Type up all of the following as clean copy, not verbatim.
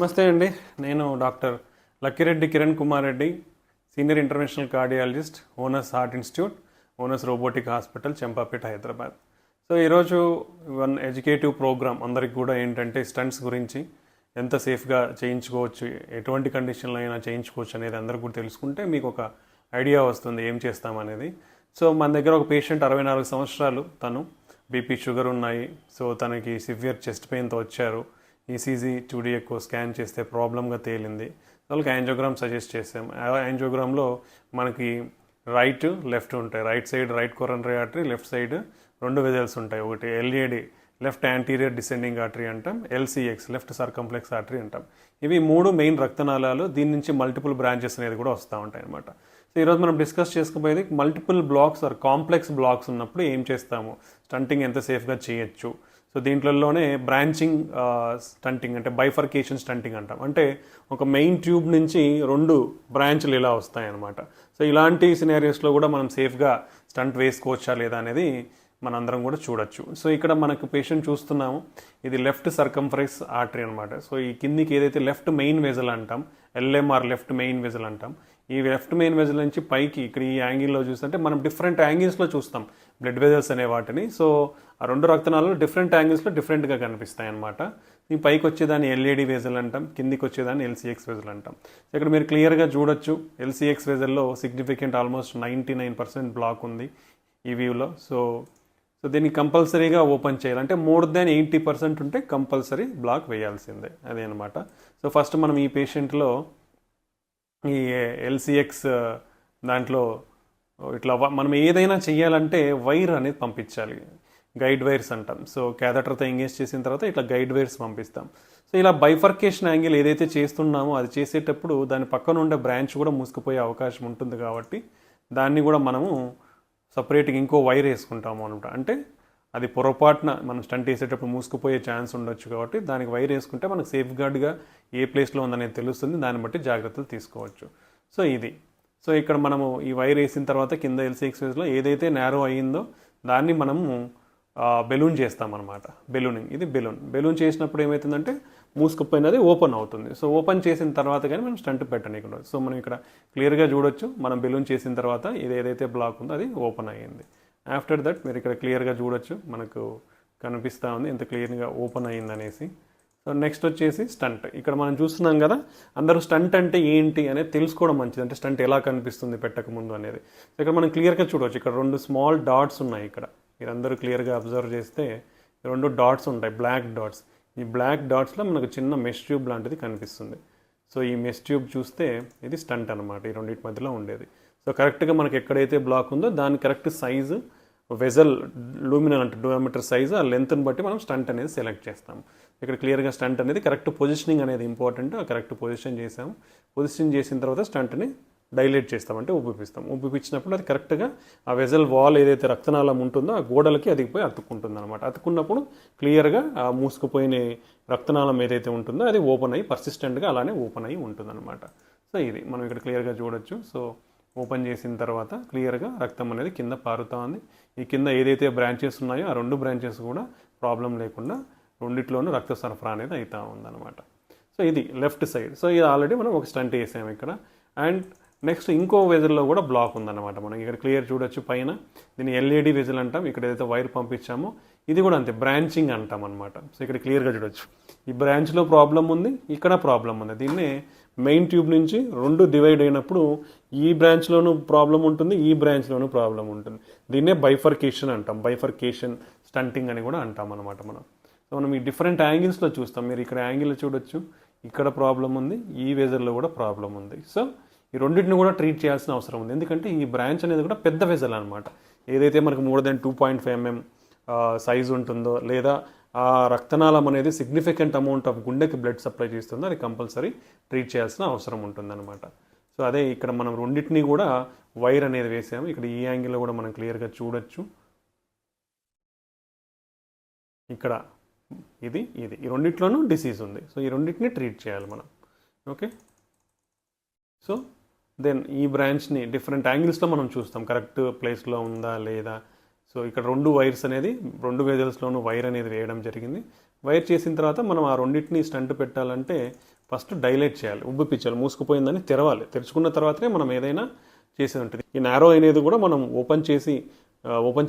నమస్తే అండి. నేను doctor Lakkireddy Kiran Kumar Reddy, senior international cardiologist, owners heart institute, owners robotic hospital, Champapet, Hyderabad. So ఈరోజు వన్ ఎడ్యుకేటివ్ ప్రోగ్రామ్ అందరికి కూడా ఏంటంటే స్టంట్స్ గురించి ఎంత సేఫ్గా చేయించుకోవచ్చు, ఎటువంటి కండిషన్లో అయినా చేయించుకోవచ్చు అనేది అందరికి కూడా తెలుసుకుంటే మీకు ఒక ఐడియా వస్తుంది ఏం చేస్తామనేది. సో మన దగ్గర ఒక పేషెంట్ 64 సంవత్సరాలు, తను బీపీ షుగర్ ఉన్నాయి. సో తనకి సివియర్ చెస్ట్ పెయిన్తో వచ్చారు. ఈసీజీ 2D ఎక్కువ స్కాన్ చేస్తే ప్రాబ్లంగా తేలింది. వాళ్ళకి యాంజియోగ్రామ్ సజెస్ట్ చేసాం. యాంజియోగ్రామ్లో మనకి రైట్ లెఫ్ట్ ఉంటాయి. Right side right coronary artery, left side 2 vessels ఉంటాయి. ఒకటి LAD left anterior descending artery అంటాం, ఎల్సిఎక్స్ లెఫ్ట్ సర్కంప్లెక్స్ ఆర్టరీ అంటాం. ఇవి 3 మెయిన్ రక్తనాళాలు. దీని నుంచి మల్టిపుల్ బ్రాంచెస్ అనేది కూడా వస్తూ ఉంటాయి అనమాట. సో ఈరోజు మనం డిస్కస్ చేసుకోబోయేది multiple blocks or complex blocks ఉన్నప్పుడు ఏం చేస్తాము, స్టంటింగ్ ఎంత సేఫ్గా చేయొచ్చు. సో దీంట్లోనే బ్రాంచింగ్ స్టంటింగ్ అంటే బైఫర్కేషన్ స్టంటింగ్ అంటాం. అంటే ఒక మెయిన్ ట్యూబ్ నుంచి 2 బ్రాంచ్లు ఇలా వస్తాయన్నమాట. సో ఇలాంటి సినారియోస్లో కూడా మనం సేఫ్గా స్టంట్ వేసుకోవచ్చా లేదా అనేది మనందరం కూడా చూడొచ్చు. సో ఇక్కడ మనకు పేషెంట్ చూస్తున్నాము, ఇది లెఫ్ట్ సర్కంఫరెన్స్ ఆర్టరీ అనమాట. సో ఈ కిందికి ఏదైతే లెఫ్ట్ మెయిన్ వెజల్ అంటాం, ఎల్ఎంఆర్ లెఫ్ట్ మెయిన్ వెజల్ అంటాం, ఈ లెఫ్ట్ మెయిన్ వెజల్ నుంచి పైకి ఇక్కడ ఈ యాంగిల్లో చూస్తుంటే మనం డిఫరెంట్ యాంగిల్స్లో చూస్తాం బ్లడ్ వెజల్స్ అనే వాటిని. సో ఆ 2 రక్తనాళాలు డిఫరెంట్ యాంగిల్స్లో డిఫరెంట్గా కనిపిస్తాయి అనమాట. ఈ పైకి వచ్చేదాన్ని ఎల్ఏడి వెజల్ అంటాం, కిందికి వచ్చేదాన్ని ఎల్సిఎక్స్ వెజల్ అంటాం. సో ఇక్కడ మీరు క్లియర్గా చూడొచ్చు, ఎల్సిఎక్స్ వెజల్లో సిగ్నిఫికెంట్ ఆల్మోస్ట్ 99% బ్లాక్ ఉంది ఈ వ్యూలో. సో దీన్ని కంపల్సరీగా ఓపెన్ చేయాలి. అంటే మోర్ దాన్ 80% ఉంటే కంపల్సరీ బ్లాక్ వేయాల్సిందే, అదే అనమాట. సో ఫస్ట్ మనం ఈ పేషెంట్లో ఈ ఎల్సిఎక్స్ దాంట్లో ఇట్లా మనం ఏదైనా చెయ్యాలంటే వైర్ అనేది పంపించాలి, గైడ్ వైర్స్ అంటాం. సో క్యాథటర్తో ఎంగేజ్ చేసిన తర్వాత ఇట్లా గైడ్ వైర్స్ పంపిస్తాం. సో ఇలా బైఫర్కేషన్ యాంగిల్ ఏదైతే చేస్తున్నామో అది చేసేటప్పుడు దాని పక్కన ఉండే బ్రాంచ్ కూడా మూసుకుపోయే అవకాశం ఉంటుంది. కాబట్టి దాన్ని కూడా మనము సపరేట్గా ఇంకో వైర్ వేసుకుంటాము అనమాట. అంటే అది పొరపాటున మనం స్టంట్ వేసేటప్పుడు మూసుకుపోయే ఛాన్స్ ఉండొచ్చు. కాబట్టి దానికి వైర్ వేసుకుంటే మనకు సేఫ్ గార్డ్గా ఏ ప్లేస్లో ఉందనేది తెలుస్తుంది. దాన్ని బట్టి జాగ్రత్తలు తీసుకోవచ్చు. సో ఇది ఇక్కడ మనము ఈ వైర్ వేసిన తర్వాత కింద ఎల్సిఎక్స్ వేజ్లో ఏదైతే నేరో అయ్యిందో దాన్ని మనము బెలూన్ చేస్తామన్నమాట. బెలూనింగ్, ఇది బెలూన్ చేసినప్పుడు ఏమవుతుందంటే మూసుకుపోయినది ఓపెన్ అవుతుంది. సో ఓపెన్ చేసిన తర్వాత కానీ మనం స్టంట్ పెట్టనీయకుండా. సో మనం ఇక్కడ క్లియర్గా చూడొచ్చు, మనం బెలూన్ చేసిన తర్వాత ఇది ఏదైతే బ్లాక్ ఉందో అది ఓపెన్ అయ్యింది. ఆఫ్టర్ దట్ మీరు ఇక్కడ క్లియర్గా చూడొచ్చు, మనకు కనిపిస్తూ ఉంది ఎంత క్లియర్గా ఓపెన్ అయ్యింది అనేసి. సో నెక్స్ట్ వచ్చేసి స్టంట్. ఇక్కడ మనం చూస్తున్నాం కదా, అందరూ స్టంట్ అంటే ఏంటి అనేది తెలుసుకోవడం మంచిది. అంటే స్టంట్ ఎలా కనిపిస్తుంది పెట్టకముందు అనేది. సో ఇక్కడ మనం క్లియర్గా చూడవచ్చు, ఇక్కడ 2 స్మాల్ డాట్స్ ఉన్నాయి. ఇక్కడ మీరందరూ క్లియర్గా అబ్జర్వ్ చేస్తే 2 డాట్స్ ఉంటాయి, బ్లాక్ డాట్స్. ఈ బ్లాక్ డాట్స్లో మనకు చిన్న మెష్ ట్యూబ్ లాంటిది కనిపిస్తుంది. సో ఈ మెష్ ట్యూబ్ చూస్తే ఇది స్టంట్ అనమాట, ఈ రెండింటి మధ్యలో ఉండేది. సో కరెక్ట్గా మనకి ఎక్కడైతే బ్లాక్ ఉందో దాని కరెక్ట్ సైజు, వెజల్ లూమినల్ అంటే డయామీటర్ సైజు, ఆ లెంత్ని బట్టి మనం స్టంట్ అనేది సెలెక్ట్ చేస్తాం. ఇక్కడ క్లియర్గా స్టంట్ అనేది కరెక్ట్ పొజిషనింగ్ అనేది ఇంపార్టెంట్. ఆ కరెక్ట్ పొజిషన్ చేసాము. పొజిషన్ చేసిన తర్వాత స్టంట్ని డైలేట్ చేస్తామంటే ఉబ్బిపిస్తాం. ఉబ్బిపించినప్పుడు అది కరెక్ట్గా ఆ వెజల్ వాల్ ఏదైతే రక్తనాళం ఉంటుందో ఆ గోడలకి అది పోయి అతుక్కుంటుంది అనమాట. అతుక్కున్నప్పుడు క్లియర్గా ఆ మూసుకుపోయిన రక్తనాళం ఏదైతే ఉంటుందో అది ఓపెన్ అయ్యి పర్సిస్టెంట్గా అలానే ఓపెన్ అయ్యి ఉంటుందన్నమాట. సో ఇది మనం ఇక్కడ క్లియర్గా చూడొచ్చు. సో ఓపెన్ చేసిన తర్వాత క్లియర్గా రక్తం అనేది కింద పారుతూ ఉంది. ఈ కింద ఏదైతే బ్రాంచెస్ ఉన్నాయో ఆ 2 బ్రాంచెస్ కూడా ప్రాబ్లం లేకుండా రెండిట్లోనూ రక్త సరఫరా అనేది అవుతూ ఉందన్నమాట. సో ఇది లెఫ్ట్ సైడ్. సో ఇది ఆల్రెడీ మనం ఒక స్టంట్ వేసాము ఇక్కడ. అండ్ నెక్స్ట్ ఇంకో వెజల్లో కూడా బ్లాక్ ఉందన్నమాట. మనం ఇక్కడ క్లియర్ చూడొచ్చు, పైన దీన్ని ఎల్ఏడి వెజల్ అంటాం. ఇక్కడ ఏదైతే వైర్ పంపించామో ఇది కూడా అంతే, బ్రాంచింగ్ అంటాం అనమాట. సో ఇక్కడ క్లియర్గా చూడొచ్చు, ఈ బ్రాంచ్లో ప్రాబ్లం ఉంది, ఇక్కడ ప్రాబ్లం ఉంది. దీన్నే మెయిన్ ట్యూబ్ నుంచి 2 డివైడ్ అయినప్పుడు ఈ బ్రాంచ్లోనూ ప్రాబ్లం ఉంటుంది, ఈ బ్రాంచ్లోనూ ప్రాబ్లం ఉంటుంది. దీన్నే బైఫర్కేషన్ అంటాం, బైఫర్కేషన్ స్టంటింగ్ అని కూడా అంటాం అనమాట మనం. సో మనం ఈ డిఫరెంట్ యాంగిల్స్లో చూస్తాం. మీరు ఇక్కడ యాంగిల్లో చూడొచ్చు, ఇక్కడ ప్రాబ్లం ఉంది, ఈ వెజల్లో కూడా ప్రాబ్లం ఉంది. సో ఈ రెండింటిని కూడా ట్రీట్ చేయాల్సిన అవసరం ఉంది. ఎందుకంటే ఈ బ్రాంచ్ అనేది కూడా పెద్ద వెజల్ అనమాట. ఏదైతే మనకు మోర్ దెన్ 2.5 mm సైజు ఉంటుందో, లేదా ఆ రక్తనాళం అనేది సిగ్నిఫికెంట్ అమౌంట్ ఆఫ్ గుండెకి బ్లడ్ సప్లై చేస్తుందో అది కంపల్సరీ ట్రీట్ చేయాల్సిన అవసరం ఉంటుందన్నమాట. సో అదే ఇక్కడ మనం రెండింటినీ కూడా వైర్ అనేది వేసాము. ఇక్కడ ఈ యాంగిల్లో కూడా మనం క్లియర్గా చూడొచ్చు. ఇక్కడ ఇది ఈ రెండిట్లోనూ డిసీజ్ ఉంది. సో ఈ రెండింటిని ట్రీట్ చేయాలి మనం. ఓకే, సో దెన్ ఈ బ్రాంచ్ని డిఫరెంట్ యాంగిల్స్లో మనం చూస్తాం, కరెక్ట్ ప్లేస్లో ఉందా లేదా, సో ఇక్కడ 2 వైర్స్ అనేది 2 వెజల్స్లోనూ వైర్ అనేది వేయడం జరిగింది. వైర్ చేసిన తర్వాత మనం ఆ రెండింటిని స్టంట్ పెట్టాలంటే ఫస్ట్ డైలేట్ చేయాలి, ఉబ్బిపించాలి, మూసుకుపోయిందని తెరవాలి. తెరుచుకున్న తర్వాతనే మనం ఏదైనా చేసేది ఉంటుంది. ఈ నారో అనేది కూడా మనం ఓపెన్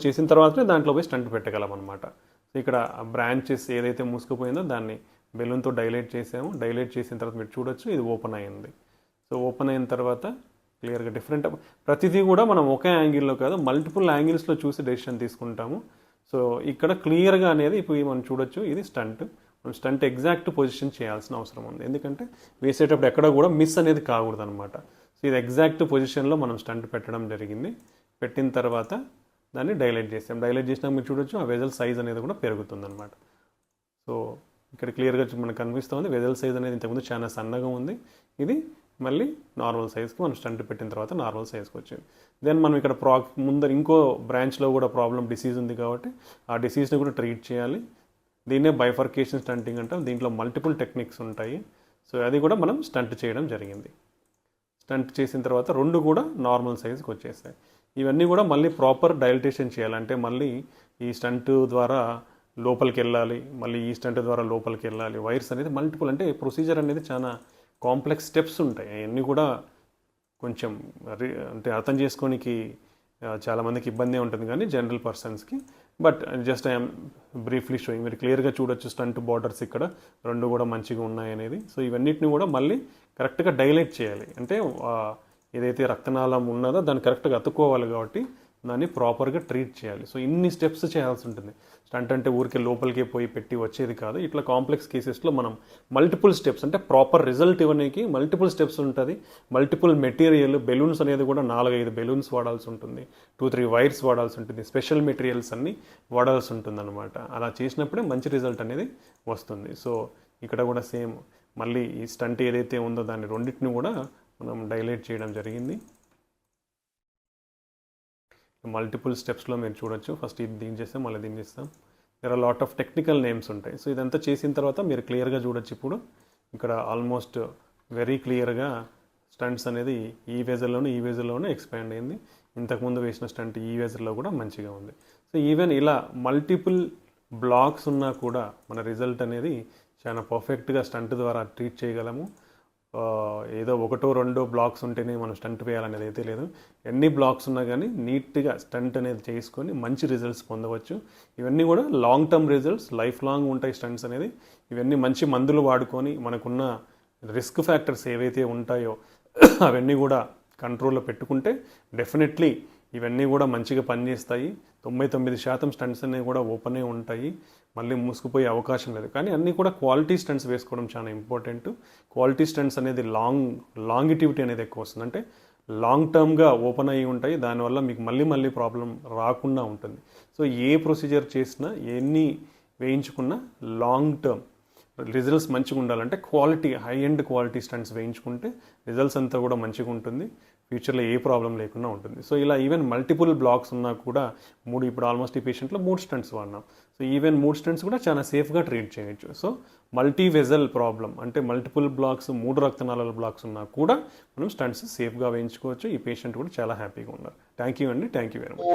చేసిన తర్వాతనే దాంట్లో పోయి స్టంట్ పెట్టగలం అనమాట. సో ఇక్కడ బ్రాంచెస్ ఏదైతే మూసుకుపోయిందో దాన్ని బెలూన్తో డైలేట్ చేసాము. డైలేట్ చేసిన తర్వాత మీరు చూడొచ్చు ఇది ఓపెన్ అయింది. సో ఓపెన్ అయిన తర్వాత క్లియర్గా డిఫరెంట్ ప్రతిదీ కూడా మనం ఒకే యాంగిల్లో కాదు మల్టిపుల్ యాంగిల్స్లో చూసి డెసిషన్ తీసుకుంటాము. సో ఇక్కడ క్లియర్గా అనేది ఇప్పుడు మనం చూడొచ్చు ఇది స్టంట్. మనం స్టంట్ ఎగ్జాక్ట్ పొజిషన్ చేయాల్సిన అవసరం ఉంది, ఎందుకంటే వేసేటప్పుడు ఎక్కడ కూడా మిస్ అనేది కాకూడదు అనమాట. సో ఇది ఎగ్జాక్ట్ పొజిషన్లో మనం స్టంట్ పెట్టడం జరిగింది. పెట్టిన తర్వాత దాన్ని డైలేట్ చేసాం. డైలేట్ చేసినాక మీరు చూడొచ్చు ఆ వెజల్ సైజ్ అనేది కూడా పెరుగుతుంది అనమాట. సో ఇక్కడ క్లియర్గా మనకు కనిపిస్తుంది వెజల్ సైజ్ అనేది ఇంతకుముందు చాలా సన్నగా ఉంది, ఇది మళ్ళీ నార్మల్ సైజ్కి మనం స్టంట్ పెట్టిన తర్వాత నార్మల్ సైజ్కి వచ్చింది. దెన్ మనం ఇక్కడ ముందర ఇంకో బ్రాంచ్లో కూడా డిసీజ్ ఉంది కాబట్టి ఆ డిసీజ్ని కూడా ట్రీట్ చేయాలి. దీన్నే బైఫర్కేషన్ స్టంటింగ్ అంటాం. దీంట్లో మల్టిపుల్ టెక్నిక్స్ ఉంటాయి. సో అది కూడా మనం స్టంట్ చేయడం జరిగింది. స్టంట్ చేసిన తర్వాత 2 కూడా నార్మల్ సైజ్కి వచ్చేసాయి. ఇవన్నీ కూడా మళ్ళీ ప్రాపర్ డైలటేషన్ చేయాలి, అంటే మళ్ళీ ఈ స్టంట్ ద్వారా లోపలికి వెళ్ళాలి, మళ్ళీ ఈ స్టంట్ ద్వారా లోపలికి వెళ్ళాలి. వైర్స్ అనేది మల్టిపుల్, అంటే ప్రొసీజర్ అనేది చాలా కాంప్లెక్స్ స్టెప్స్ ఉంటాయి. అవన్నీ కూడా కొంచెం అంటే అర్థం చేసుకోనికి చాలామందికి ఇబ్బంది ఉంటుంది కానీ జనరల్ పర్సన్స్కి. But just I'm briefly showing. మీరు క్లియర్గా చూడొచ్చు స్టంట్ బార్డర్స్ ఇక్కడ 2 కూడా మంచిగా ఉన్నాయనేది. సో ఇవన్నిటిని కూడా మళ్ళీ కరెక్ట్గా డైలేట్ చేయాలి, అంటే ఏదైతే రక్తనాళం ఉన్నదో దాన్ని కరెక్ట్గా అతుక్కోవాలి కాబట్టి దాన్ని ప్రాపర్గా ట్రీట్ చేయాలి. సో ఇన్ని స్టెప్స్ చేయాల్సి ఉంటుంది. స్టంట్ అంటే ఊరికే లోపలికి పోయి పెట్టి వచ్చేది కాదు. ఇట్లా కాంప్లెక్స్ కేసెస్లో మనం మల్టిపుల్ స్టెప్స్, అంటే ప్రాపర్ రిజల్ట్ ఇవ్వడానికి మల్టిపుల్ స్టెప్స్ ఉంటుంది. మల్టిపుల్ మెటీరియల్, బెలూన్స్ అనేది కూడా 4-5 బెలూన్స్ వాడాల్సి ఉంటుంది, 2-3 వైర్స్ వాడాల్సి ఉంటుంది, స్పెషల్ మెటీరియల్స్ అన్నీ వాడాల్సి ఉంటుంది అనమాట. అలా చేసినప్పుడే మంచి రిజల్ట్ అనేది వస్తుంది. సో ఇక్కడ కూడా సేమ్ మళ్ళీ ఈ స్టంట్ ఏదైతే ఉందో దాన్ని రెండింటిని కూడా మనం డైలేట్ చేయడం జరిగింది. మల్టిపుల్ స్టెప్స్లో మీరు చూడొచ్చు. ఫస్ట్ ఇది దీన్ని చేస్తాం, మళ్ళీ దీన్ని చేస్తాం. There are lot of technical names ఉంటాయి. సో ఇదంతా చేసిన తర్వాత మీరు క్లియర్గా చూడొచ్చు. ఇప్పుడు ఇక్కడ ఆల్మోస్ట్ వెరీ క్లియర్గా స్టంట్స్ అనేది ఈ వెజల్లోనే ఎక్స్పాండ్ అయింది. ఇంతకుముందు వేసిన స్టంట్ ఈ వెజల్లో కూడా మంచిగా ఉంది. సో ఈవెన్ ఇలా మల్టిపుల్ బ్లాక్స్ ఉన్నా కూడా మన రిజల్ట్ అనేది చాలా పర్ఫెక్ట్గా స్టంట్ ద్వారా ట్రీట్ చేయగలము. ఏదో 1-2 బ్లాక్స్ ఉంటేనే మనం స్టంట్ వేయాలనేది అయితే లేదు. ఎన్ని బ్లాక్స్ ఉన్నా కానీ నీట్గా స్టంట్ అనేది చేసుకొని మంచి రిజల్ట్స్ పొందవచ్చు. ఇవన్నీ కూడా long term results, life long ఉంటాయి స్టంట్స్ అనేది. ఇవన్నీ మంచి మందులు వాడుకొని మనకున్న రిస్క్ ఫ్యాక్టర్స్ ఏవైతే ఉంటాయో అవన్నీ కూడా కంట్రోల్లో పెట్టుకుంటే డెఫినెట్లీ ఇవన్నీ కూడా మంచిగా పనిచేస్తాయి. 99% స్టంట్స్ అనేవి కూడా ఓపెనే ఉంటాయి, మళ్ళీ మూసుకుపోయే అవకాశం లేదు. కానీ అన్నీ కూడా క్వాలిటీ స్టంట్స్ వేసుకోవడం చాలా ఇంపార్టెంట్. క్వాలిటీ స్టంట్స్ అనేది లాంగిటివిటీ అనేది ఎక్కువ వస్తుంది, అంటే లాంగ్ టర్మ్గా ఓపెన్ అయ్యి ఉంటాయి. దానివల్ల మీకు మళ్ళీ ప్రాబ్లం రాకుండా ఉంటుంది. సో ఏ ప్రొసీజర్ చేసినా ఎన్ని వేయించుకున్నా లాంగ్ టర్మ్ రిజల్ట్స్ మంచిగా ఉండాలంటే quality, high end quality stents వేయించుకుంటే రిజల్ట్స్ అంతా కూడా మంచిగా ఉంటుంది, ఫ్యూచర్లో ఏ ప్రాబ్లం లేకుండా ఉంటుంది. సో ఇలా ఈవెన్ మల్టిపుల్ బ్లాక్స్ ఉన్నా కూడా ఇప్పుడు ఆల్మోస్ట్ ఈ పేషెంట్లో 3 స్టంట్స్ వాడినాం. సో ఈవెన్ 3 స్టంట్స్ కూడా చాలా సేఫ్గా ట్రీట్ చేయొచ్చు. సో మల్టీ వెజల్ ప్రాబ్లం అంటే మల్టిపుల్ బ్లాక్స్, 3 రక్తనాళాల బ్లాక్స్ ఉన్నా కూడా మనం స్టంట్స్ సేఫ్గా వేయించుకోవచ్చు. ఈ పేషెంట్ కూడా చాలా హ్యాపీగా ఉన్నారు. థ్యాంక్ యూ అండి, థ్యాంక్ యూ వెరీ మచ్.